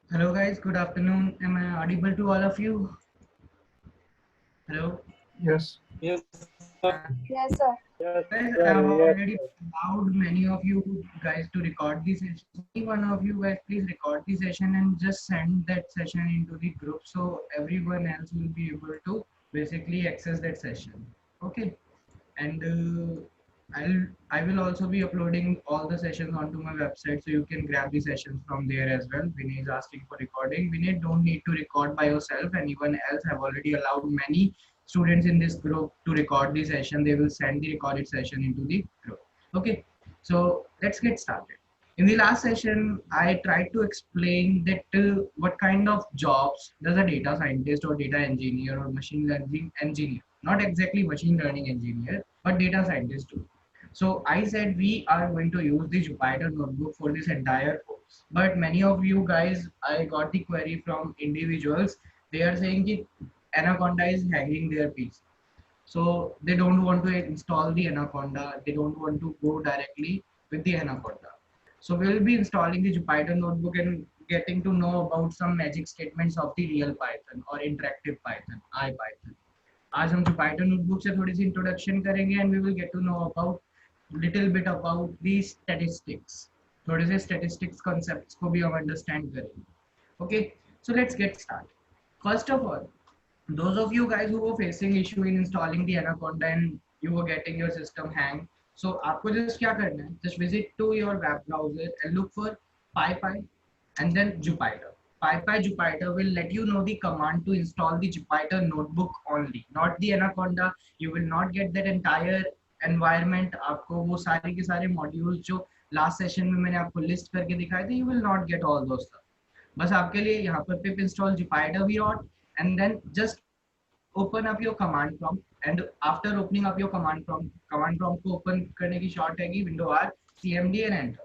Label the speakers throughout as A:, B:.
A: Hello guys, good afternoon. Am I audible to all of you? Hello.
B: Yes.
C: Yes,
D: Yes, sir.
A: So guys, I have already allowed many of you guys to record this session. So any one of you guys please record the session and just send that session into the group so everyone else will be able to basically access that session. Okay. And I will also be uploading all the sessions onto my website so you can grab the sessions from there as well. Vinay is asking for recording. Vinay, don't need to record by yourself. Anyone else have already allowed many students in this group to record the session. They will send the recorded session into the group. Okay, so let's get started. In the last session, I tried to explain that what kind of jobs does a data scientist or data engineer or machine learning engineer, not exactly machine learning engineer, but data scientist do. So I said we are going to use the Jupyter notebook for this entire course. But many of you guys, I got the query from individuals. They are saying that Anaconda is hanging their piece. So they don't want to install the Anaconda. They don't want to go directly with the Anaconda. So we will be installing the Jupyter notebook and getting to know about some magic statements of the real Python or interactive Python, IPython. आज हम Jupyter notebook से थोड़ी सी introduction करेंगे and we will get to know about little bit about the statistics. थोड़े से statistics concepts को भी हम understand करेंगे. Okay, so let's get started. First of all, those of you guys who were facing issue in installing the Anaconda and you were getting your system hang, so आपको just क्या करना है, just visit to your web browser and look for PyPy and then Jupyter. PyPy Jupyter will let you know the command to install the Jupyter notebook only, not the Anaconda. You will not get that entire environment. आपको वो सारे के सारे modules जो last session में मैंने आपको list करके दिखाए थे, you will not get all those stuff. बस आपके लिए यहाँ पर pip install Jupyter vRot and then just open up your command prompt, and after opening up your command prompt को open करने की short है कि window R cmd and enter.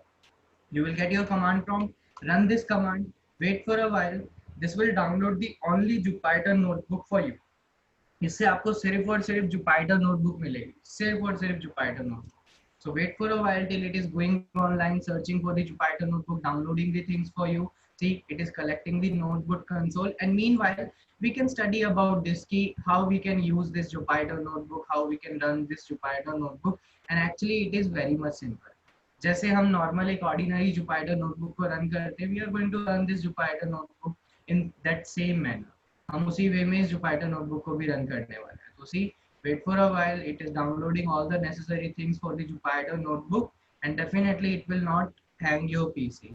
A: You will get your command prompt, run this command, wait for a while. This will download the only Jupyter notebook for you. इससे आपको सिर्फ और सिर्फ Jupyter notebook मिलेगी, सिर्फ और सिर्फ Jupyter notebook. So wait for a while till it is going online, searching for the Jupyter notebook, downloading the things for you. See, it is collecting the notebook console, and meanwhile we can study about this key, how we can use this Jupyter notebook, how we can run this Jupyter notebook, and actually it is very much simple. जैसे हम normal एक ordinary Jupyter notebook को run करते हैं, we are going to run this Jupyter notebook in that same manner. हम उसी वे में इस Jupyter notebook को भी रन करने वाले हैं. तो see, wait for a while, it is downloading all the necessary things for the Jupyter notebook, and definitely it will not hang your PC.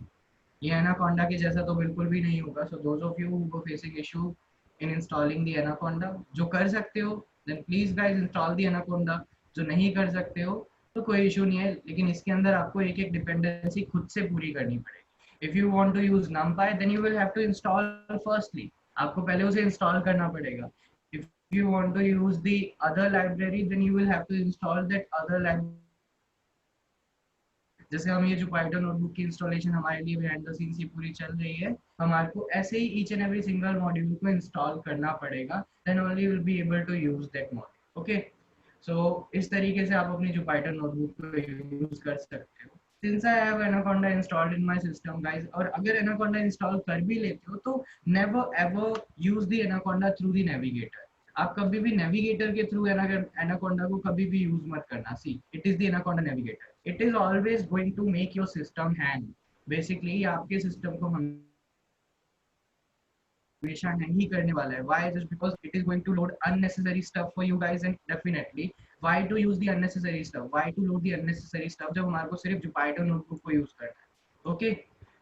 A: ये Anaconda के जैसा तो बिल्कुल भी नहीं होगा. So those of you who were facing issue in installing the Anaconda, जो कर सकते हो, then please guys install the Anaconda. जो नहीं कर सकते हो तो कोई इशू नहीं है, लेकिन इसके अंदर आपको एक एक डिपेंडेंसी खुद से पूरी करनी पड़ेगी. If you want to use NumPy, then you will have to install firstly. आपको पहले उसे इंस्टॉल करना पड़ेगा. If If you want to use the other library, then you will have to install that other library yourself. जैसे हम ये Jupyter notebook की installation हमारे लिए behind the scenes ये पूरी चल रही है, हमारे को ऐसे ही each and every single module को install करना पड़ेगा, then only will be able to use that module. Okay, so इस तरीके से आप अपनी Jupyter notebook को use कर सकते हो. Since I have Anaconda installed in my system, guys, और अगर Anaconda install कर भी लेते हो तो never ever use the Anaconda through the navigator. आप कभी भी नेविगेटर के थ्रू एनाकोंडा को कभी भी यूज मत करना. See, it is the Anaconda Navigator. It is always going to make your system hang. Basically आपके सिस्टम को हमेशा हैंग ही करने वाला है. Why? Just because it is going to load unnecessary stuff for you guys. And definitely why to use the unnecessary stuff, why to load the unnecessary stuff जब हमारे को सिर्फ जुपाइटर नोटबुक को यूज करना है. Okay,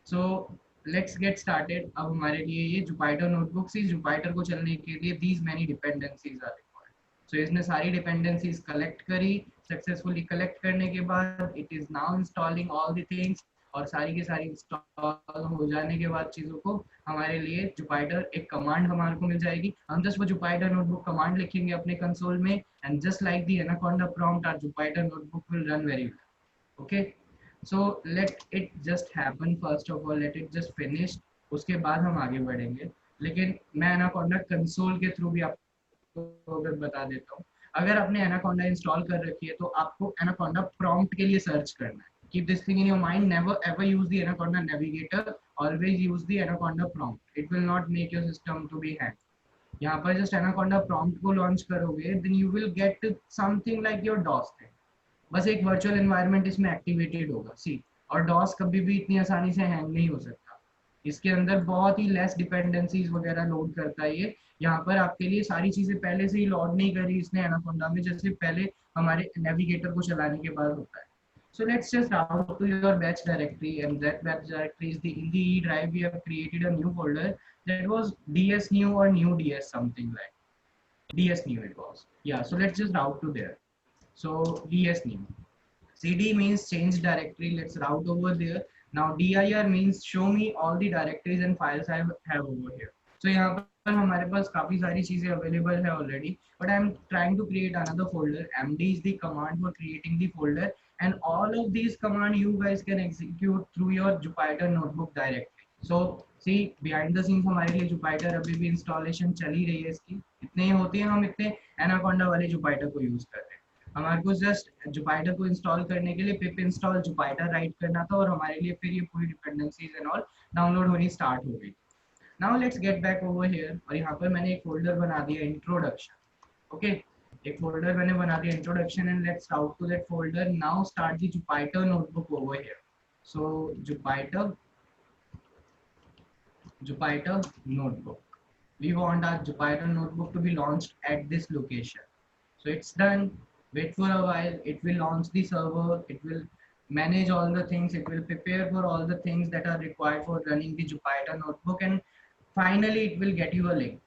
A: so let's get started. अब हमारे लिए ये जुपाइटर नोटबुक से जुपाइटर को चलने के लिए these many dependencies are required. So इसने सारी डिपेंडेंसीज कलेक्ट करी. सक्सेसफुली कलेक्ट करने के बाद it is now installing all the things. और सारी की सारी इंस्टॉल हो जाने के बाद चीज़ों को हमारे लिए जुपाइटर एक कमांड हमारे को मिल जाएगी. हम जस्ट वो जुपाइटर नोटबुक कमांड लिखेंगे अपने कंसोल में, and just like the Anaconda prompt our Jupyter notebook will run very well. Okay, so let it just happen. first of all let it just finish. उसके बाद हम आगे बढ़ेंगे. लेकिन मैं एनाकोंडा कंसोल के थ्रू भी आपको अगर बता देता हूँ, अगर आपने एनाकोंडा इंस्टॉल कर रखी है तो आपको एनाकोंडा प्रॉम्प्ट के लिए सर्च करना है. Keep this thing in your mind. Never ever use the Anaconda navigator, always use the Anaconda prompt. It will not make your system to be hang. यहाँ पर जस्ट एनाकोंडा प्रॉम्प्ट को launch करोगे, then you will get something like your DOS thing. बस एक virtual environment इसमें activated होगा. सी, और DOS कभी भी इतनी आसानी से हैंग नहीं हो सकता. इसके अंदर बहुत ही लेस डिपेंडेंसीज वगैरह लोड करता है ये. यहाँ पर आपके लिए सारी चीजें पहले से ही लोड नहीं करी इसने एनाकोंडा में, जैसे पहले हमारे नेविगेटर को चलाने के बाद होता है. So let's just route to your batch directory, and that batch directory is the in the E drive. We have created a new folder that was ds new or new ds something like ds new it was. Yeah, so let's just route to there. So ds new, cd means change directory. Let's route over there. Now dir means show me all the directories and files I have over here. So यहाँ पर हमारे पास काफी सारी चीजें available है already, but I am trying to create another folder. md is the command for creating the folder, and all of these command you guys can execute through your Jupyter notebook directly. So see, behind the scenes हमारे लिए Jupyter अभी भी installation चल ही रही है इसकी. इतने ही होती है, हम इतने Anaconda वाले Jupyter को use कर रहे हैं. हमारे को जस्ट जुपाइटर को इंस्टॉल करने के लिए पिप इंस्टॉल जुपाइटर राइट करना था, और हमारे लिए फिर ये पूरी डिपेंडेंसीज एंड ऑल डाउनलोड होनी स्टार्ट हो गई. Now let's get back over here. और यहाँ पर मैंने एक फोल्डर बना दिया इंट्रोडक्शन. ओके, एक फोल्डर मैंने बना दिया introduction, and let's route to that folder. Now start the Jupyter notebook over here. So Jupyter notebook, we want our Jupyter notebook to be launched at this location. So it's done. Wait for a while. It will launch the server. It will manage all the things. It will prepare for all the things that are required for running the Jupyter notebook, and finally it will get you a link.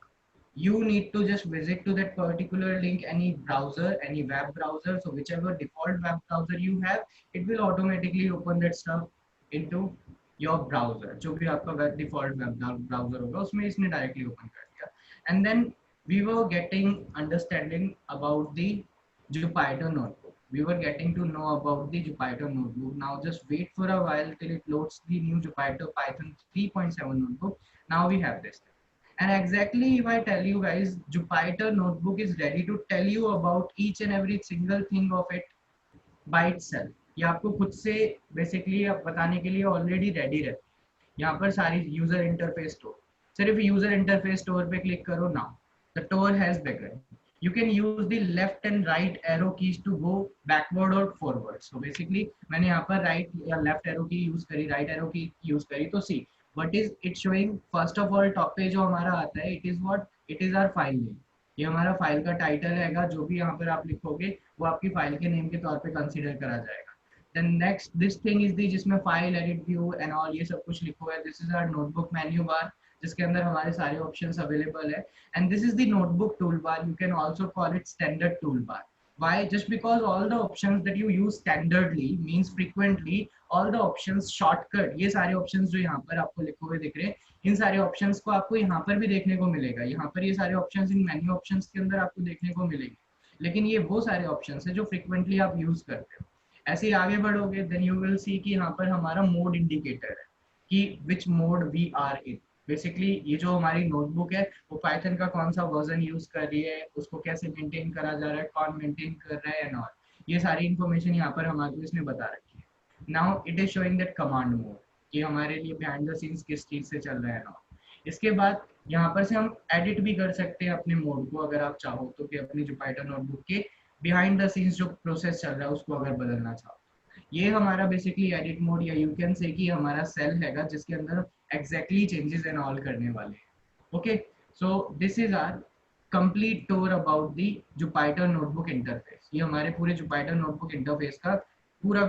A: You need to just visit to that particular link, any browser, any web browser. So whichever default web browser you have, it will automatically open that stuff into your browser. जो भी आपका default web browser होगा उसमें इसने directly open कर दिया. And then we were getting understanding about the Jupyter notebook. We were getting to know about the Jupyter notebook. Now just wait for a while till it loads the new Jupyter Python 3.7 notebook. Now we have this. And exactly if I tell you guys, Jupyter notebook is ready to tell you about each and every single thing of it by itself. ये आपको खुद से basically बताने के लिए already ready रहती है. यहाँ पर सारी यूजर इंटरफेस स्टोर, सिर्फ यूजर इंटरफेस स्टोर पे क्लिक करो. Now the tour has begin. You can use the left and right arrow keys to go backward or forward. So basically मैंने यहाँ पर right या left arrow की use करी, right arrow की use करी. तो see what is it showing. First of all top पे जो हमारा आता है, it is what, it is our file name. ये हमारा फाइल का टाइटल रहेगा. जो भी यहाँ पर आप लिखोगे वो आपकी फाइल के नेम के तौर पे कंसीडर करा जाएगा. Then next this thing is the जिसमें file edit view and all ये सब कुछ लिखो है. This is our notebook menu bar जिसके अंदर हमारे सारे ऑप्शंस अवेलेबल है. And this is the notebook tool bar. You can also call it standard tool bar. Why? Just because all the options that you use standardly means frequently, all the options shortcut, ये सारे options जो यहाँ पर आपको लिखे हुए दिख रहे हैं, इन सारे options को आपको यहाँ पर भी देखने को मिलेगा। यहाँ पर ये सारे options इन मेन्यू options के अंदर आपको देखने को मिलेंगे, लेकिन ये वो सारे options है जो frequently आप use करते हो। ऐसे ही आगे बढ़ोगे देन यू विल सी कि यहाँ पर हमारा मोड इंडिकेटर है कि which mode we are in. Basically ये जो हमारी नोटबुक है वो पाइथन का कौन सा वर्जन यूज कर रही है, उसको कैसे मेंटेन करा जा रहा है, कौन मेंटेन कर रहा है एंड ऑल, ये सारी इन्फॉर्मेशन यहाँ पर हमारे इसने बता रखी है। Now it is showing that command mode कि हमारे लिए बिहाइंड द सीन्स किस चीज से चल रहा है ना। इसके बाद यहाँ पर से हम एडिट भी कर सकते हैं अपने मोड को अगर आप चाहो तो, कि अपनी जुपिटर नोटबुक के बिहाइंड द सीन्स जो प्रोसेस चल रहा है उसको अगर बदलना चाहो। ये हमारा बेसिकली एडिट मोड या यू कैन से कि हमारा सेल हैगा जिसके अंदर एग्जैक्टली चेंजेस एंड ऑल करने वाले हैं। Okay, so this is our complete tour about the Jupyter notebook interface. ये हमारे पूरे जुपिटर नोटबुक इंटरफेस का पूरा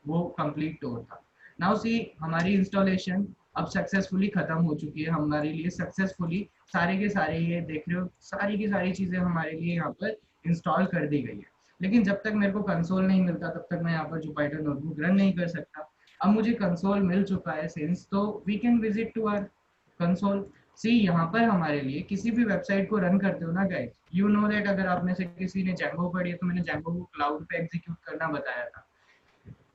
A: वो कंप्लीट टूर था। नाउ सी हमारी इंस्टॉलेशन अब सक्सेसफुली खत्म हो चुकी है हमारे लिए, सक्सेसफुली सारे के सारे ये देख रहे हो सारी की सारी चीजें हमारे लिए यहाँ पर इंस्टॉल कर दी गई है। लेकिन जब तक मेरे को कंसोल नहीं मिलता तब तक मैं यहाँ पर जुपिटर नोटबुक रन नहीं कर सकता। अब मुझे कंसोल मिल चुका है सिंस, तो we can visit to our console. See यहाँ पर हमारे लिए किसी भी वेबसाइट को रन करते हो ना गाइस, यू नो दैट अगर आप में से किसी ने जैंगो पढ़ी है तो मैंने जैंगो को क्लाउड पे एग्जीक्यूट करना बताया था।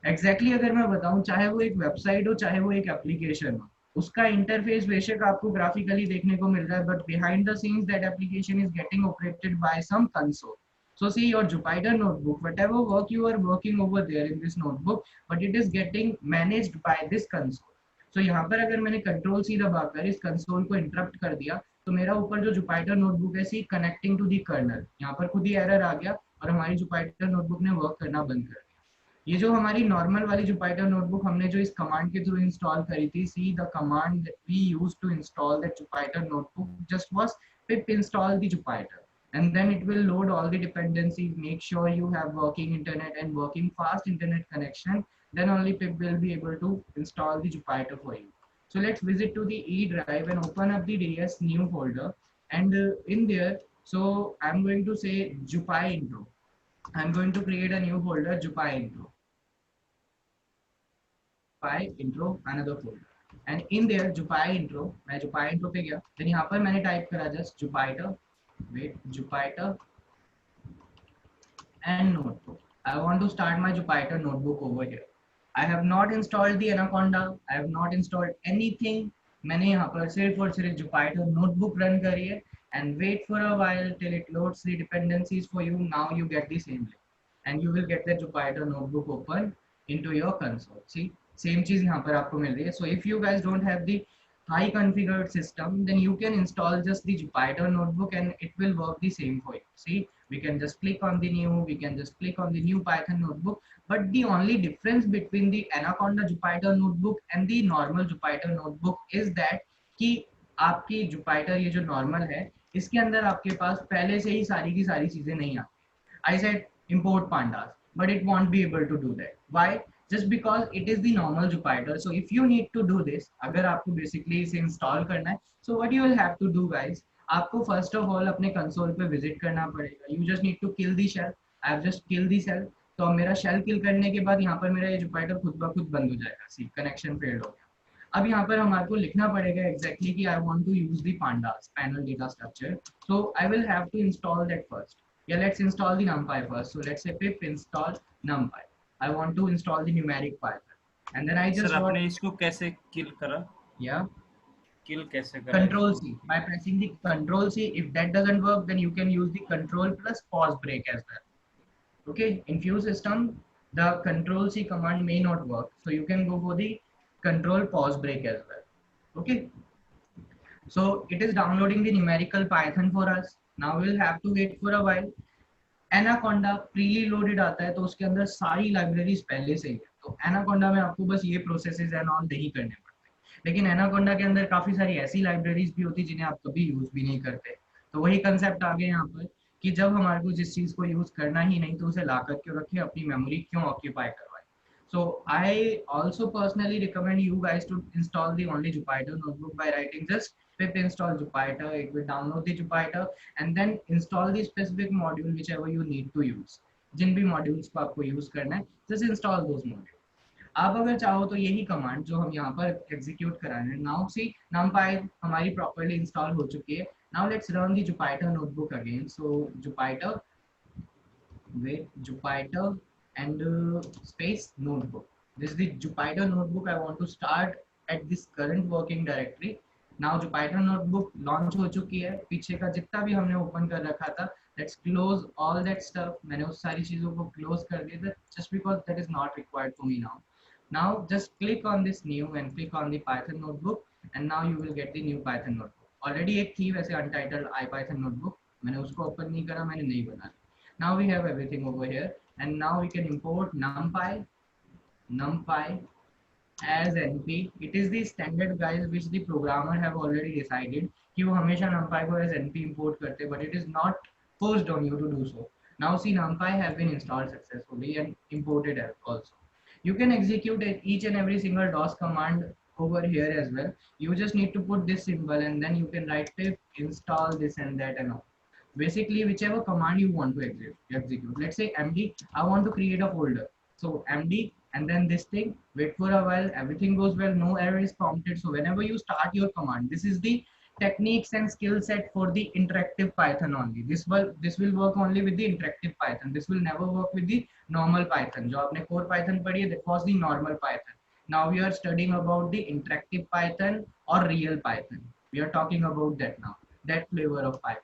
A: एग्जैक्टली अगर मैं बताऊं, चाहे वो एक वेबसाइट हो चाहे वो एक एप्लीकेशन हो, उसका इंटरफेस बेशक आपको ग्राफिकली देखने को मिल रहा है, but behind the scenes that application is getting operated by some console. So see your Jupyter notebook, whatever work you are working over there in this notebook, but it is getting managed by this console. So यहाँ पर अगर मैंने control C दबाकर इस console को interrupt कर दिया तो मेरा ऊपर जो जुपिटर नोटबुक है सी कनेक्टिंग टू दी कर्नल, यहाँ पर खुद ही एरर आ गया और हमारी जुपिटर नोटबुक ने वर्क करना बंद कर दिया। ये जो हमारी नॉर्मल वाली जुपिटर नोटबुक हमने जो इस कमांड के थ्रू इंस्टॉल करी थी, see the command that we used to install that Jupyter notebook just was pip install the Jupyter, and then it will load all the dependencies, make sure you have working internet and working fast internet connection, then only pip will be able to install the Jupyter for you. So let's visit to the E drive and open up the ds new folder, and in there, so I'm going to say Jupy intro. I'm going to create a new folder, Jupy intro. Jupy intro another folder, and in there Jupy intro, मैं Jupy intro पे गया, then यहाँ पर मैंने type करा just Jupyter, wait, Jupyter and notebook. I want to start my Jupyter notebook over here. I have not installed the Anaconda, I have not installed anything. मैंने यहाँ पर सिर्फ और सिर्फ Jupyter notebook रन करी है, and wait for a while till it loads the dependencies for you. Now you get the same link and you will get the Jupyter notebook open into your console. See, same चीज यहाँ पर आपको मिल रही है. So if you guys don't have the high configured system, then you can install just the Jupyter notebook and it will work the same for you. See, we can just click on the new, we can just click on the new Python notebook, but the only difference between the Anaconda Jupyter notebook and the normal Jupyter notebook is that कि आपकी Jupyter ये जो normal है इसके अंदर आपके पास पहले से ही सारी की सारी चीजें नहीं आती. I said import pandas, but it won't be able to do that. Why? Just because it is the normal Jupyter. So if you need to do this, अगर आपको basically इसे install करना है, so what you will have to do guys, आपको first of all अपने console पे visit करना पड़ेगा. You just need to kill the shell. I have just killed the shell. तो अब मेरा shell kill करने के बाद यहाँ पर मेरा ये Jupyter खुद ब खुद बंद हो जाएगा. See, connection failed हो गया. अब यहाँ पर हमारे को लिखना पड़ेगा exactly कि I want to use the pandas panel data structure. So I will have to install that first. Yeah, let's install the numpy first. So let's say pip install numpy. I want to install the numeric Python, and then I just
B: sir आपने इसको कैसे किल करा?
A: yeah,
B: किल कैसे करा?
A: Control C by pressing the Control C. If that doesn't work, then you can use the Control plus pause break as well. Okay, in few system the Control C command may not work, so you can go for the Control pause break as well. Okay, so it is downloading the numerical Python for us. Now we'll have to wait for a while. Anaconda preloaded आता है तो उसके अंदर सारी libraries पहले से ही है, तो एनाकोंडा में आपको बस ये प्रोसेसेस एंड ऑल नहीं करने पड़ते, लेकिन एनाकोंडा के अंदर काफी सारी ऐसी लाइब्रेरीज भी होती जिन्हें आप कभी यूज भी नहीं करते। तो वही कंसेप्ट आ गया यहाँ पर कि जब हमारे को जिस चीज को यूज करना ही नहीं तो उसे ला करके रखे, अपनी मेमोरी क्यों ऑक्यूपाई करवाए। So I also personally recommend you guys to install the only Jupyter notebook by writing just pip install Jupyter. It will download the Jupyter and then install the specific module whichever you need to use. जिन भी modules को आपको use करना है, just install दोस module. आप अगर चाहो तो यही कमांड जो हम यहाँ पर एग्जीक्यूट करा रहे हैं, नाउ सी numpy हमारी प्रॉपर्ली इंस्टॉल हो चुकी है। Now let's run the Jupyter notebook again. So Jupyter, wait, Jupyter and space notebook. This is the Jupyter notebook I want to start at this current working directory. Now Jupyter notebook launch हो चुकी है, पीछे का जितना भी हमने open कर रखा था, let's close all that stuff. मैंने उस सारी चीजों को close कर दिया था just because that is not required for me now. Now just click on this new and click on the Python notebook and now you will get the new Python notebook. Already एक थी वैसे untitled IPython notebook, मैंने उसको open नहीं करा, मैंने नहीं बनाया। Now we have everything over here and now we can import numpy as np. It is the standard guys which the programmer have already decided कि वो हमेशा numpy को as np import करते, but it is not forced on you to do so. Now see numpy have been installed successfully and imported also. You can execute each and every single DOS command over here as well. You just need to put this symbol and then you can write it, install this and that and all. Basically whichever command you want to execute. Let's say md, I want to create a folder, so md and then this thing, wait for a while, everything goes well, no error is prompted. So whenever you start your command, this is the techniques and skill set for the interactive Python only. This will work only with the interactive Python. This will never work with the normal Python. जो आपने core Python पढ़ी है, that was the normal Python. Now we are studying about the interactive Python or real Python. We are talking about that now, that flavor of Python.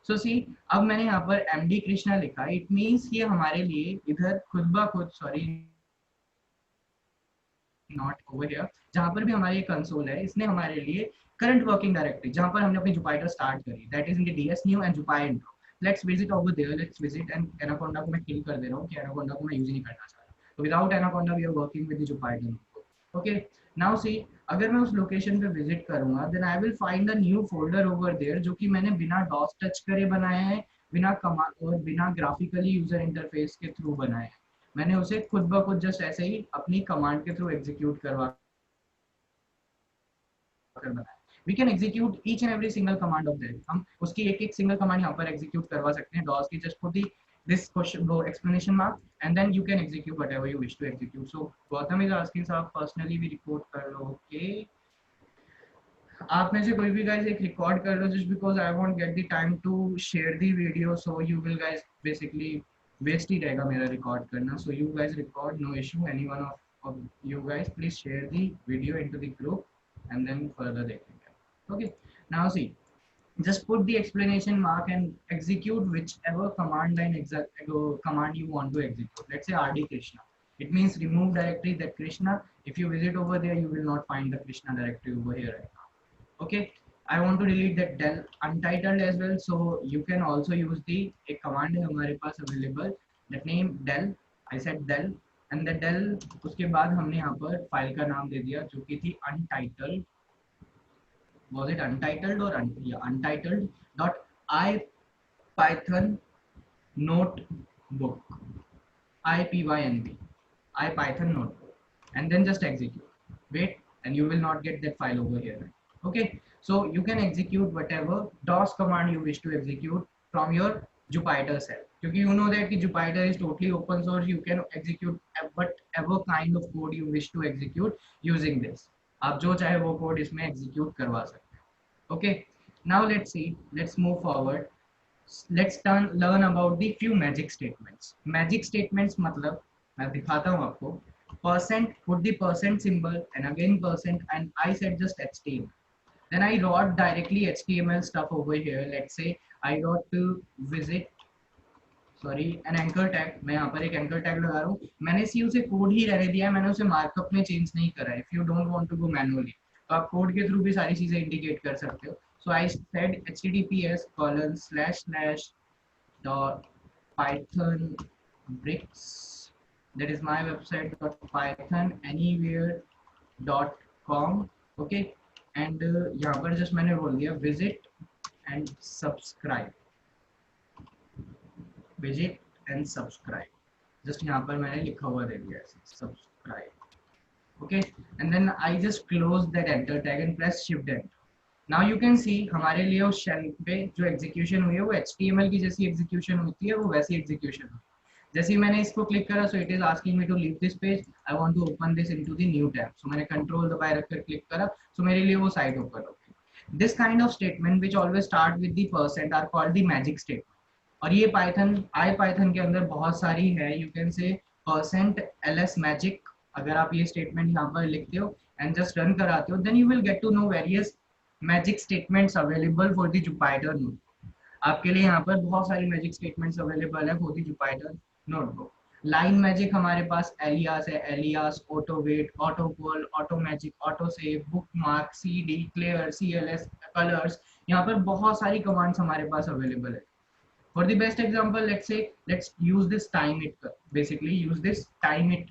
A: सो सी, अब मैंने यहाँ पर MD Krishna लिखा, it means ये हमारे लिए इधर खुद ब खुद, सॉरी नॉट ओवर हियर, जहाँ पर भी हमारी ये कंसोल है, इसने हमारे लिए करंट वर्किंग डायरेक्टरी जहाँ पर हमने अपनी जुपाइटर स्टार्ट करी, that is in the ds new and Jupyter intro. Let's visit over there, let's visit and Anaconda को मैं किल कर दे रहा हूँ कि एनाकोंडा को मैं यूज नहीं करना चाह रहा, तो without Anaconda we are working with the Jupyter. Okay, now see, अगर मैं उस लोकेशन पे विजिट करूंगा, then I will find a new folder over there जो कि मैंने बिना डॉस टच करे बनाया है, बिना कमांड और बिना ग्राफिकली यूजर इंटरफेस के थ्रू बनाया है। मैंने उसे खुद ब खुद जस्ट ऐसे ही अपनी कमांड के थ्रू एग्जीक्यूट करवा कर बनाया। We can execute each and every single command of that. हम उसकी एक एक सिंगल कमांड यहाँ पर एग्जीक्यूट करवा सकते हैं डॉस की, just for the this question explanation mark and then you can execute whatever you wish to execute. So Gautam is asking साहब पर्सनली भी रिकॉर्ड कर लो। ओके, आप में से कोई भी गाइस एक रिकॉर्ड कर लो, just because I won't get the time to share the video, so you will guys basically waste ही रहेगा मेरा रिकॉर्ड करना। So you guys record, no issue, anyone of you guys please share the video into the group and then further देखेंगे। Okay, now see, just put the explanation mark and execute whichever command line command you want to execute. Let's say rd krishna, it means remove directory that krishna. If you visit over there, you will not find the krishna directory over here right now. Okay, I want to delete that del untitled as well, so you can also use the एक command है हमारे पास available, that name del, I said del and the del, उसके बाद हमने यहाँ पर file का नाम दे दिया जो कि थी untitled, was it untitled or yeah, untitled dot ipython notebook, ipynb, ipython notebook, and then just execute. Wait, and you will not get that file over here. Okay, so you can execute whatever DOS command you wish to execute from your Jupyter cell. Because you know that Jupyter is totally open source, you can execute whatever kind of code you wish to execute using this. आप जो चाहे वो code इसमें execute करवा सकते हैं। Okay, now let's see, let's move forward, let's learn about the few magic statements. Magic statements मतलब मैं दिखाता हूँ आपको, percent, put the percent symbol and again percent and I said just HTML. Then I wrote directly HTML stuff over here. Let's say I wrote to visit, sorry, an anchor tag, मैं यहाँ पर एक anchor tag लगा रहा हूँ, मैंने सी उसे code ही रहने दिया है, मैंने उसे मार्कअप में चेंज नहीं करा है। If you don't want to go manually तो आप कोड के थ्रू भी सारी चीजें इंडिकेट कर सकते हो। So I said https ://python bricks, that is my website .pythonanywhere.com. Okay, and यहाँ पर जस्ट मैंने बोल दिया visit and subscribe, visit and subscribe, just यहाँ पर मैंने लिखा हुआ दे दिया subscribe. Okay, and then I just close that enter tag and press shift enter. Now you can see हमारे लिए उस शेल पे जो एग्जीक्यूशन हुई है वो HTML की जैसी एग्जीक्यूशन होती है, वो वैसी एग्जीक्यूशन हुई। जैसे ही मैंने इसको क्लिक करा, so it is asking me to leave this page, I want to open this into the new tab, so मैंने कंट्रोल दबाए रखकर क्लिक करा, सो मेरे लिए वो साइट ओपन हो गई। This kind of statement which always start with the percent are called the magic statement. और ये पाइथन पाइथन के अंदर बहुत सारी है, you can say percent ls magic. अगर आप ये स्टेटमेंट यहाँ पर लिखते हो एंड जस्ट रन कराते हो, then you will get to know various magic statements available for the Jupyter notebook. आपके लिए यहाँ पर बहुत सारी मैजिक स्टेटमेंट्स अवेलेबल है for the Jupyter notebook. Line magic हमारे पास एलियास है, alias, autoawait, autocall, automagic, autosave, bookmark, cd, clear, cls, colours. यहाँ पर बहुत सारी कमांड्स हमारे पास अवेलेबल है। For the best example, let's say let's use this time it, basically use this time it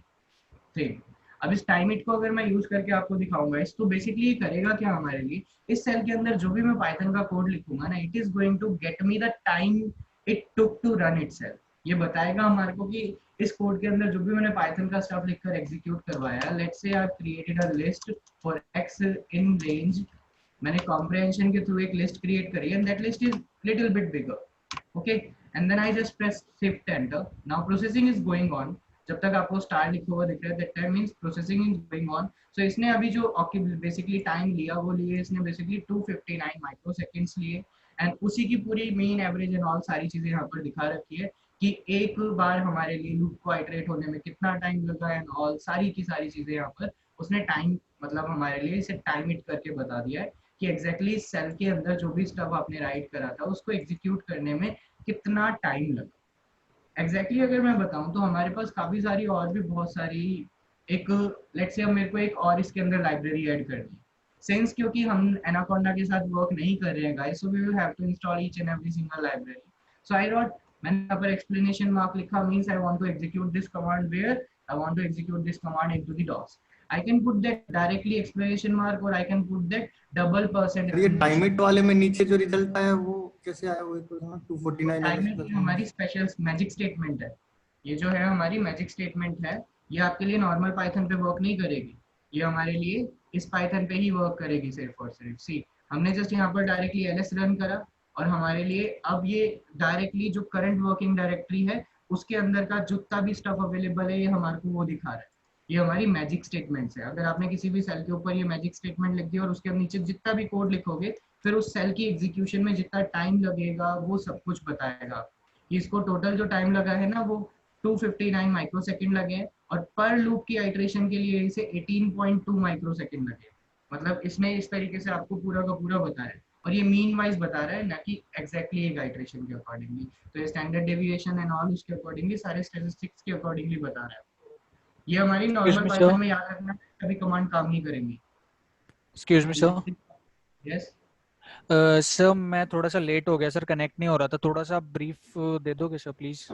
A: thing। अब इस time it को अगर मैं यूज करके आपको दिखाऊंगा इस, तो बेसिकली ये करेगा क्या हमारे लिए, इस सेल के अंदर जो भी मैं पाइथन का कोड लिखूंगा ना, it is going to get me the time it took to run itself. ये बताएगा हमारे को कि इस कोड के अंदर जो भी मैंने पाइथन का स्टफ लिखकर एग्जीक्यूट करवाया, let's say I have created a list for x in range. मैंने कॉम्प्रिहेंशन के थ्रू एक लिस्ट क्रिएट करी and that list is little bit bigger, okay, and then I just press shift enter, now processing is going on। जब तक आपको star लिखा हुआ दिख रहा है, that time means processing is going on। so इसने अभी जो बेसिकली टाइम लिया वो लिए इसने बेसिकली 259 माइक्रोसेकंड्स लिए, एंड उसी की पूरी मीन एवरेज एंड ऑल सारी चीजें यहाँ पर दिखा रखी है कि एक बार हमारे लिए लूप को आइटरेट होने में कितना टाइम लगा एंड ऑल सारी की सारी चीजें यहाँ पर उसने टाइम मतलब हमारे लिए इसे टाइम इट करके बता दिया है कि एग्जैक्टली सेल के अंदर जो भी स्टफ आपने राइट करा था उसको एग्जीक्यूट करने में कितना टाइम लगा। एग्जैक्टली अगर मैं बताऊं तो हमारे पास काफी सारी और भी बहुत सारी एक, लेट्स से अब मेरे को एक और इसके अंदर लाइब्रेरी ऐड करनी है, सिंस क्योंकि हम एनाकोंडा के साथ वर्क नहीं कर रहे हैं guys, so we will have to install each and every single library. So I wrote, मैंने यहाँ पर एक्सप्लेनेशन मार्क लिखा, means I want to execute this command where I want to execute this command into the DOS. I can put that directly exclamation mark or I can put that double %।
C: ये time it वाले में नीचे जो result आया वो कैसे आया, वो एक 249
A: टाइम इट हमारी स्पेशल मैजिक स्टेटमेंट है। ये जो है हमारी मैजिक स्टेटमेंट है, ये आपके लिए नॉर्मल पाइथन पे वर्क नहीं करेगी, ये हमारे लिए इस पाइथन पे ही वर्क करेगी सिर्फ और सिर्फ। सी हमने जस्ट यहाँ पर डायरेक्टली ls रन करा और हमारे लिए अब ये डायरेक्टली जो करंट वर्किंग डायरेक्टरी है उसके अंदर का जितना भी स्टफ अवेलेबल है ये हमारे को वो दिखा रहा है। ये हमारी मैजिक स्टेटमेंट्स है। अगर आपने किसी भी सेल के ऊपर ये मैजिक स्टेटमेंट लिख दिया और उसके नीचे जितना भी कोड लिखोगे फिर उस सेल की एग्जीक्यूशन में जितना टाइम लगेगा वो सब कुछ बताएगा। इसको टोटल जो टाइम लगा है ना वो 259 माइक्रोसेकंड लगे हैं और पर लूप की आइटरेशन के लिए इसे 18.2 माइक्रोसेकंड लगे। मतलब इसने इस तरीके से आपको पूरा का पूरा बताया है और ये मीन वाइज बता रहा है ना कि एग्जैक्टली एक आइटरेशन के अकॉर्डिंगली। तो ये स्टैंडर्ड डेविएशन एंड ऑल उसके अकॉर्डिंगली सारे स्टैटिस्टिक्स के अकॉर्डिंगली बता रहा है। ये हमारी नॉर्मल पाइथन में याद रखना, कभी कमांड काम नहीं करेंगी।
D: Excuse me sir.
A: Yes
D: sir मैं थोड़ा सा लेट हो गया सर, कनेक्ट नहीं हो रहा था, थोड़ा सा ब्रीफ दे दोगे सर प्लीज।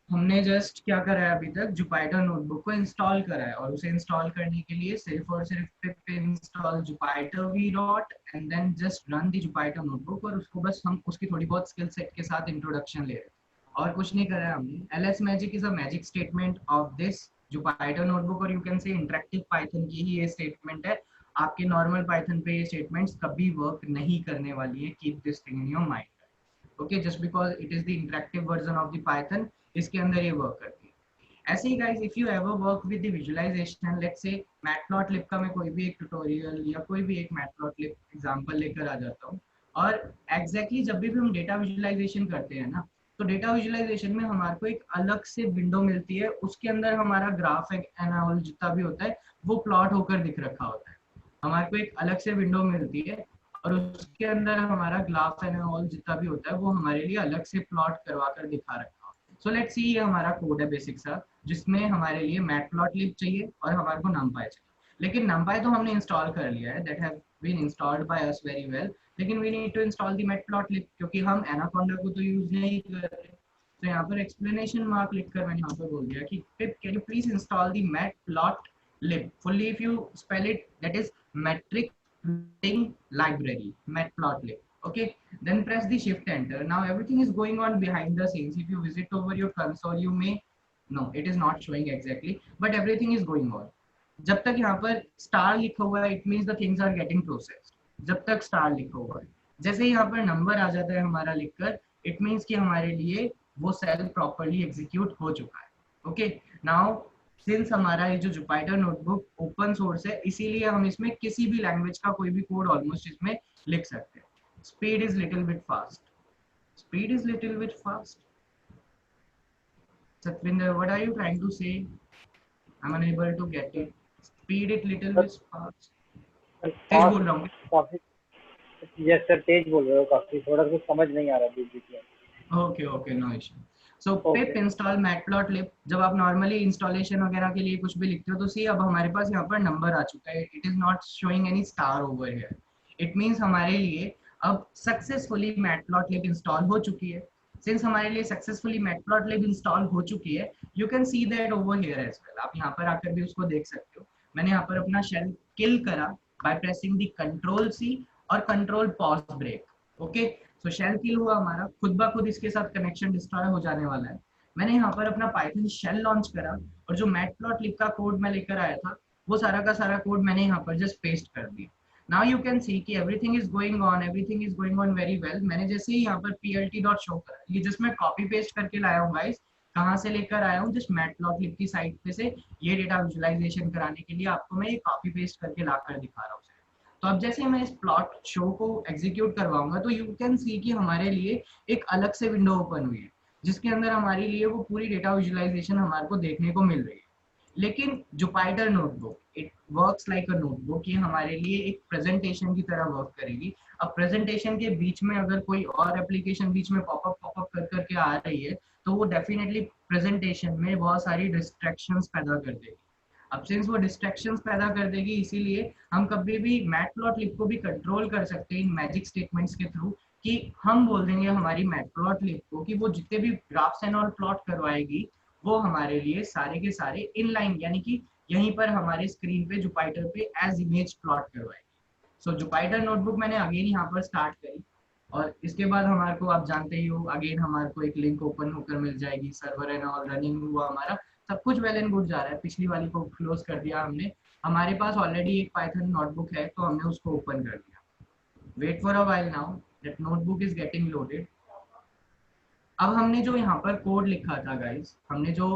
A: हमने जस्ट क्या करा है अभी तक, जुपिटर नोटबुक को इंस्टॉल करा है और उसे इंस्टॉल करने के लिए सिर्फ और सिर्फ pip install Jupyter V dot and then just run the Jupyter notebook, और उसको बस हम उसकी थोड़ी बहुत स्किल सेट के साथ इंट्रोडक्शन ले रहे हैं और कुछ नहीं करा है हमने। ls magic is a magic statement of this Jupyter notebook और you can say interactive Python की ही ये स्टेटमेंट है। आपके नॉर्मल पाइथन पे ये स्टेटमेंट्स कभी वर्क नहीं करने वाली है, keep this thing in your mind. Okay, just because it is the interactive version of the Python, इसके अंदर ये वर्क करती है। ऐसे ही guys, if you ever work with the visualisation, let's say Matplotlib का मैं कोई भी एक ट्यूटोरियल या कोई भी एक मैटप्लॉटलिब एग्जांपल लेकर आ जाता हूँ और एग्जैक्टली जब भी हम डेटा विजुअलाइजेशन करते हैं ना, तो डेटा विजुअलाइजेशन में हमारे को एक अलग से विंडो मिलती है, उसके अंदर हमारा ग्राफ एंड ऑल जितना भी होता है वो प्लॉट होकर दिख रखा होता है। हमारे को एक अलग से विंडो मिलती है और उसके अंदर हमारा ग्राफ एंड ऑल जितना भी होता है वो हमारे लिए अलग से प्लॉट करवा कर दिखा रखा है। सो लेट्स सी, ये हमारा कोड है बेसिक सा जिसमें हमारे लिए मैटप्लॉटलिब चाहिए और हमारे को numpy चाहिए। लेकिन numpy तो हमने इंस्टॉल कर लिया है, that have been installed by us very well, लेकिन we need to install the Matplotlib क्योंकि हम एनाकोंडा को तो यूज नहीं कर रहे। तो यहाँ पर एक्सप्लेनेशन मार्क लिखकर मैंने यहाँ पर बोल दिया कि pip can you please install the Matplotlib fully, if you spell it, that is metric library matplotlib। okay, then press the shift enter, now everything is going on behind the scenes। if you visit over your console you may, no it is not showing exactly, but everything is going on। जब तक यहाँ पर star लिखा हुआ है, it means the things are getting processed। जब तक star लिखा हुआ है, जैसे यहाँ पर नंबर आ जाता है हमारा लिखकर, it means कि हमारे लिए वो सेल प्रॉपर्ली एग्जीक्यूट हो चुका है. ओके, नाउ सिंस हमारा ये जो जुपिटर नोटबुक ओपन सोर्स है, इसीलिए हम इसमें किसी भी लैंग्वेज का कोई भी कोड ऑलमोस्ट इसमें लिख सकते हैं. Speed is little bit fast. Speed is little bit fast. Satvinder, what are you trying to say? I'm unable to get it. Speed it little bit fast. तेज बोल रहा हूँ.
E: काफी. यस सर, तेज बोल रहे हो काफी, थोड़ा कुछ समझ नहीं आ रहा बीच में.
A: Okay okay, no issue. So pip install Matplotlib. जब आप नॉर्मली इंस्टॉलेशन वगैरह के लिए कुछ भी लिखते हो तो सी अब हमारे पास यहाँ पर नंबर आ चुका है. It is not showing any star over here. It means हमारे लिए अब सक्सेसफुली मैटप्लॉटलिब इंस्टॉल हो चुकी है. सिंस हमारे लिए सक्सेसफुली मैटप्लॉटलिब इंस्टॉल हो चुकी है, you can see that over here as well. आप यहाँ पर आकर भी उसको देख सकते हो. मैंने यहाँ पर अपना शेल किल करा by pressing the control C और कंट्रोल पॉज ब्रेक. ओके, तो शेल किल हुआ हमारा, खुद ब खुद इसके साथ कनेक्शन डिस्ट्रॉय हो जाने वाला है. मैंने यहाँ पर अपना पाइथन शेल लॉन्च करा और जो मैटप्लॉटलिब का कोड मैं लेकर आया था वो सारा का सारा कोड मैंने यहाँ पर जस्ट पेस्ट कर दिया. नाउ यू कैन सी कि everything is going on very well. मैंने जैसे ही यहाँ पर plt.show करा, ये जस्ट मैं कॉपी पेस्ट करके लाया हूँ गाइस. कहाँ से लेकर आया हूँ? जस्ट मैटप्लॉटलिब की साइट पे से. ये डेटा विजुअलाइजेशन कराने के लिए आपको मैं ये कॉपी पेस्ट करके लाकर दिखा रहा हूँ. तो अब जैसे मैं इस प्लॉट शो को एग्जीक्यूट करवाऊंगा तो यू कैन सी कि हमारे लिए एक अलग से विंडो ओपन हुई है जिसके अंदर हमारे लिए वो पूरी डेटा विजुअलाइजेशन हमारे को देखने को मिल रही है. लेकिन Jupyter notebook it works like a notebook. ये हमारे लिए एक प्रेजेंटेशन की तरह वर्क करेगी. अब प्रेजेंटेशन के बीच में अगर कोई और एप्लीकेशन बीच में पॉपअप कर करके आ रही है तो वो डेफिनेटली प्रेजेंटेशन में बहुत सारी डिस्ट्रैक्शंस पैदा कर देगी. अब सिंस वो डिस्ट्रैक्शंस पैदा कर देगी, इसीलिए हम कभी भी मैटप्लॉटलिब को भी कंट्रोल कर सकते हैं इन मैजिक स्टेटमेंट्स के थ्रू कि हम बोल देंगे हमारी मैटप्लॉटलिब को कि वो जितने भी ग्राफ्स एंड ऑल प्लॉट करवाएगी वो हमारे लिए सारे के सारे इनलाइन, यानी कि यहीं पर हमारे स्क्रीन पे जुपिटर पे एज इमेज प्लॉट करवाएगी. सो जुपिटर नोटबुक मैंने अगेन यहाँ पर स्टार्ट करी और इसके बाद हमारे को आप जानते ही हो अगेन हमारे को एक लिंक ओपन होकर मिल जाएगी. सर्वर एंड ऑल रनिंग हुआ, हमारा सब कुछ वेल एंड गुड जा रहा है. पिछली वाली को क्लोज कर दिया हमने. हमारे पास ऑलरेडी एक पाइथन नोटबुक है तो हमने उसको ओपन कर दिया. Wait for a while, now that notebook is getting loaded. अब हमने जो यहाँ पर कोड लिखा था गाइस, हमने जो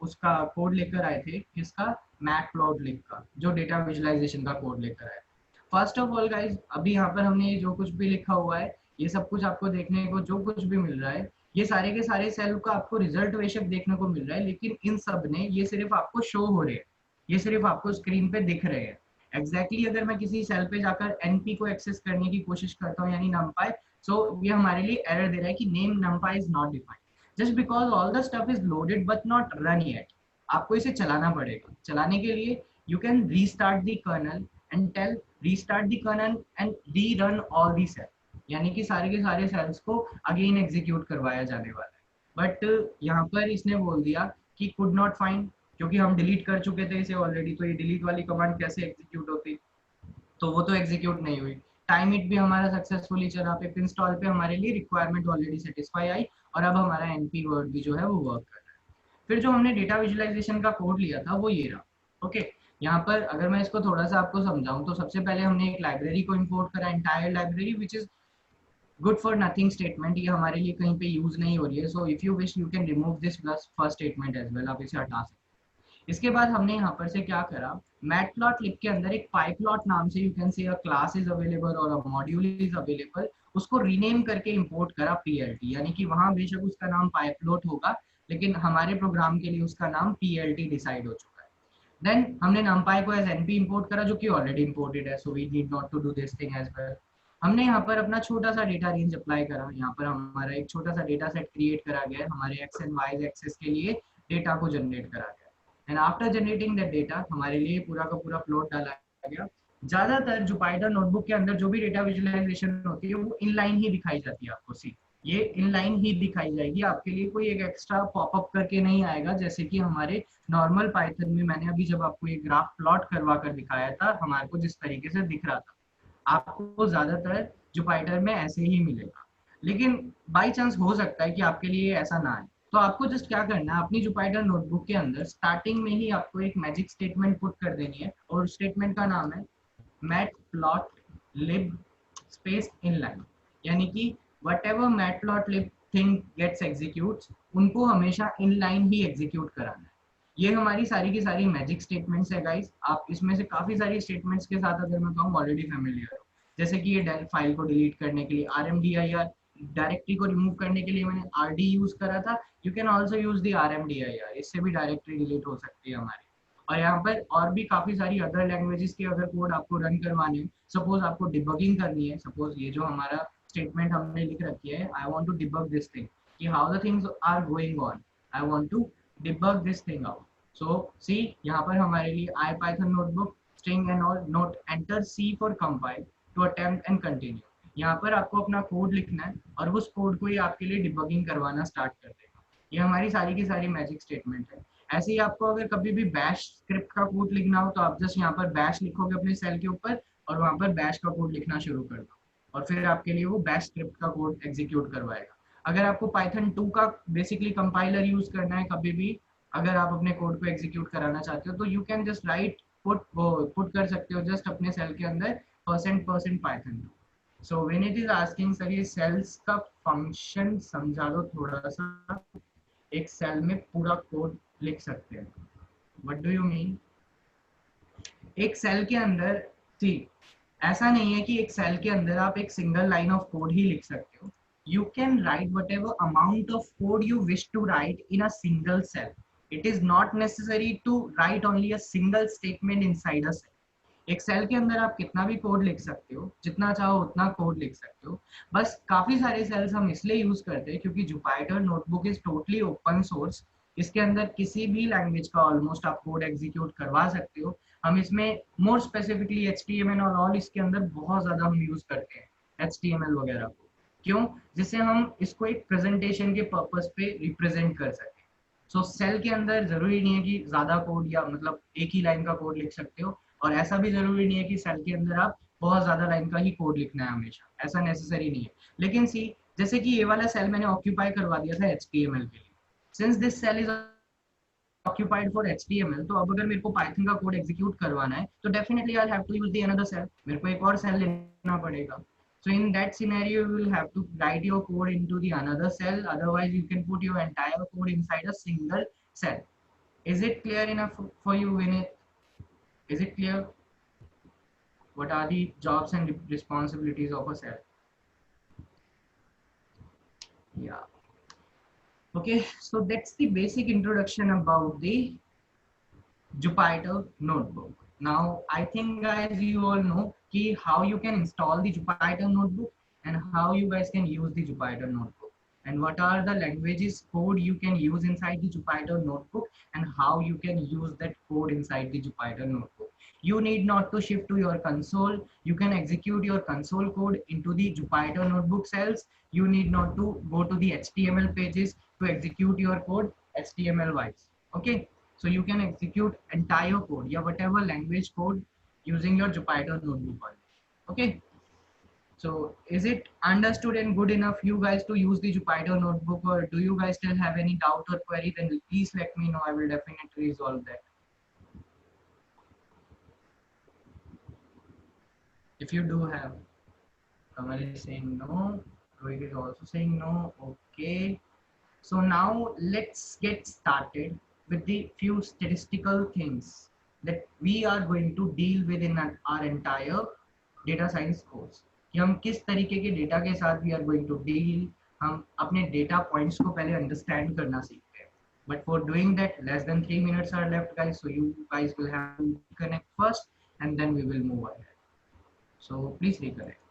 A: उसका कोड लेकर आए थे, किसका? मैटप्लॉटलिब का, जो डेटा विजुअलाइजेशन का कोड लेकर आए. फर्स्ट ऑफ ऑल गाइस, अभी यहाँ पर हमने जो कुछ भी लिखा हुआ है ये सब कुछ आपको देखने को जो कुछ भी मिल रहा है, ये सारे के सारे सेल का आपको रिजल्ट बेशक देखने को मिल रहा है, लेकिन इन सब ने ये सिर्फ आपको शो हो रहे हैं, ये सिर्फ आपको स्क्रीन पे दिख रहे हैं. एग्जैक्टली अगर मैं किसी सेल पे जाकर एनपी को एक्सेस करने की कोशिश करता हूँ यानी numpy, so ये हमारे लिए एरर दे रहा है कि name numpy is not defined just because all the stuff is loaded but not run yet. आपको इसे चलाना पड़ेगा. चलाने के लिए you can restart the kernel and tell restart the kernel and rerun all the cells, यानी कि सारे के सारे सेल्स को अगेन एग्जीक्यूट करवाया जाने वाला है. बट यहाँ पर इसने बोल दिया कि कुड नॉट फाइंड, क्योंकि हम डिलीट कर चुके थे इसे ऑलरेडी, तो ये डिलीट वाली कमांड कैसे एग्जीक्यूट होती, तो वो तो एग्जीक्यूट नहीं हुई. टाइम इट भी हमारा सक्सेसफुली चला. पिप इंस्टॉल पे हमारे लिए रिक्वायरमेंट ऑलरेडी सेटिस्फाई आई और अब हमारा एनपी वर्ड भी जो है वो वर्क कर रहा है. फिर जो हमने डेटा विजुअलाइजेशन का कोड लिया था वो ये रहा. ओके, यहाँ पर अगर मैं इसको थोड़ा सा आपको समझाऊं तो सबसे पहले हमने एक लाइब्रेरी को इंपोर्ट करा, entire library which is good for nothing statement. ये हमारे लिए कहीं पे यूज नहीं हो रही है. So if you wish you can remove this plus first statement as well, आप इसे हटा सकते. इसके बाद हमने यहाँ पर से क्या करा, मैटप्लॉटलिब के अंदर एक पाइप्लॉट नाम से यू कैन से अ क्लास इज अवेलेबल और अ मॉड्यूल इज अवेलेबल, उसको रीनेम करके इंपोर्ट करा पीएलटी, यानी कि वहां बेशक उसका नाम पाइप्लॉट होगा लेकिन हमारे प्रोग्राम के लिए उसका नाम पीएलटी डिसाइड हो चुका है. देन हमने numpy को एज एनपी इंपोर्ट करा जो कि ऑलरेडी इंपोर्टेड है, so we need not to do this thing as well. हमने यहाँ पर अपना छोटा सा डेटा रेंज अप्लाई करा. यहाँ पर हमारा एक छोटा सा डेटा सेट क्रिएट करा गया है, हमारे एक्स एंड वाई एक्सेस के लिए डेटा को जनरेट करा गया. And after generating that data हमारे लिए पूरा का पूरा प्लॉट डाला गया. ज्यादातर जुपिटर नोटबुक के अंदर जो भी डेटा विजुअलाइजेशन होती है वो इनलाइन ही दिखाई जाती है आपको. सी ये इनलाइन ही दिखाई जाएगी, आपके लिए कोई एक एक्स्ट्रा पॉपअप करके नहीं आएगा, जैसे कि हमारे नॉर्मल पाइथन में मैंने अभी जब आपको ये ग्राफ प्लॉट करवा कर दिखाया था हमारे को जिस तरीके से दिख रहा था, आपको ज्यादातर जुपिटर में ऐसे ही मिलेगा. लेकिन बाई चांस हो सकता है कि आपके लिए ऐसा ना आए, तो आपको जस्ट क्या करना है, अपनी जुपिटर नोटबुक के अंदर स्टार्टिंग में ही आपको एक मैजिक स्टेटमेंट पुट कर देनी है और स्टेटमेंट का नाम है मैटप्लॉटलिब स्पेस इनलाइन, यानी कि whatever matplotlib thing gets executes, उनको हमेशा इनलाइन ही एग्जीक्यूट कराना है। ये हमारी सारी की सारी मैजिक स्टेटमेंट्स है गाइस। आप इसमें से काफी सारी स्टेटमेंट्स के साथ अगर मैं कहूँ ऑलरेडी फेमिलियर हो, जैसे कि ये डेल फाइल को डिलीट करने के लिए RMDIR, डायरेक्टरी को रिमूव करने के लिए मैंने RD यूज करा था, you can also use the RMDIR, इससे भी डायरेक्टरी डिलीट हो सकती है हमारी। और यहाँ पर और भी काफी सारी अदर लैंग्वेजेस के अगर कोड आपको रन करवाने, सपोज आपको डिबगिंग करनी है, सपोज ये जो हमारा स्टेटमेंट हमने लिख रखी है, I want to debug this thing, कि how the things are going on, I want to debug this thing out. So see यहाँ पर हमारे लिए IPython notebook string and all note enter C for compile to attempt and continue. यहाँ पर आपको अपना code लिखना है और उस कोड को ही आपके लिए डिबगिंग करवाना स्टार्ट कर देगा। ये हमारी सारी की सारी मैजिक स्टेटमेंट है। ऐसे ही आपको अगर कभी भी बैश स्क्रिप्ट का कोड लिखना हो तो आप जस्ट यहाँ पर बैश लिखोगे अपने सेल के ऊपर और वहाँ पर बैश का कोड लिखना शुरू कर दो और फिर आपके लिए वो बैश स्क्रिप्ट का कोड एग्जीक्यूट करवाएगा। अगर आपको पाइथन 2 का बेसिकली कंपाइलर यूज करना है कभी भी, अगर आप अपने कोड को एग्जीक्यूट कराना चाहते हो, तो you can just right put कर सकते हो जस्ट अपने सेल के अंदर %% Python. So when it is asking sir ये सेल्स का फंक्शन समझा दो थोड़ा सा, एक सेल में पूरा कोड लिख सकते हैं, व्हाट डू यू मीन? एक सेल के अंदर, सी ऐसा नहीं है कि एक सेल के अंदर आप एक सिंगल लाइन ऑफ कोड ही लिख सकते हो। You can write whatever amount of code you wish to write in a single cell. It is not necessary to write only a single statement inside a cell. एक cell के अंदर आप कितना भी code लिख सकते हो, जितना चाहो उतना कोड लिख सकते हो। बस काफी सारे सेल्स हम इसलिए यूज करते हैं क्योंकि Jupyter notebook is totally open source. इसके अंदर किसी भी लैंग्वेज का ऑलमोस्ट आप कोड एग्जीक्यूट करवा सकते हो। हम इसमें मोर स्पेसिफिकली HTML और ऑल इसके अंदर बहुत ज्यादा हम यूज करते हैं HTML वगैरह को, क्यों? जिससे हम इसको एक प्रेजेंटेशन के पर्पस पे रिप्रेजेंट कर सकें। सो सेल के अंदर जरूरी नहीं है कि ज्यादा कोड या मतलब एक ही लाइन का कोड लिख सकते हो, और ऐसा भी जरूरी नहीं है कि सेल के अंदर आप बहुत ज्यादा लाइन का ही कोड लिखना है हमेशा, ऐसा नेसेसरी नहीं है। लेकिन सी जैसे कि ये वाला सेल मैंने ऑक्यूपाई करवा दिया था HTML के लिए, since this cell is occupied for HTML, तो अब अगर मेरे को पाइथन का कोड एग्जीक्यूट करवाना है तो definitely I have to use the another cell, मेरे को एक और सेल लेना पड़ेगा। So in that scenario, you will have to write your code into the another cell. Otherwise, you can put your entire code inside a single cell. Is it clear enough for you, Vinit? Is it clear? What are the jobs and responsibilities of a cell? Yeah. Okay, so that's the basic introduction about the Jupyter notebook. Now, I think guys, you all know how you can install the Jupyter notebook and how you guys can use the Jupyter notebook, and what are the languages code you can use inside the Jupyter notebook and how you can use that code inside the Jupyter notebook. You need not to shift to your console. You can execute your console code into the Jupyter notebook cells. You need not to go to the HTML pages to execute your code HTML wise. Okay, so you can execute entire code, yeah, whatever language code using your Jupyter notebook. Okay, so is it understood and good enough you guys to use the Jupyter notebook, or do you guys still have any doubt or query? Then please let me know, I will definitely resolve that. If you do have, Kamal is saying no, Rohit is also saying no. Okay, so now let's get started with the few statistical things that we are going to deal with in our entire data science course. कि हम किस तरीके के data के साथ we are going to deal, हम अपने data points को पहले अंडरस्टैंड करना सीखते हैं. But for doing that, less than 3 minutes are left, guys. So you guys will have to connect first, and then we will move ahead. So please reconnect.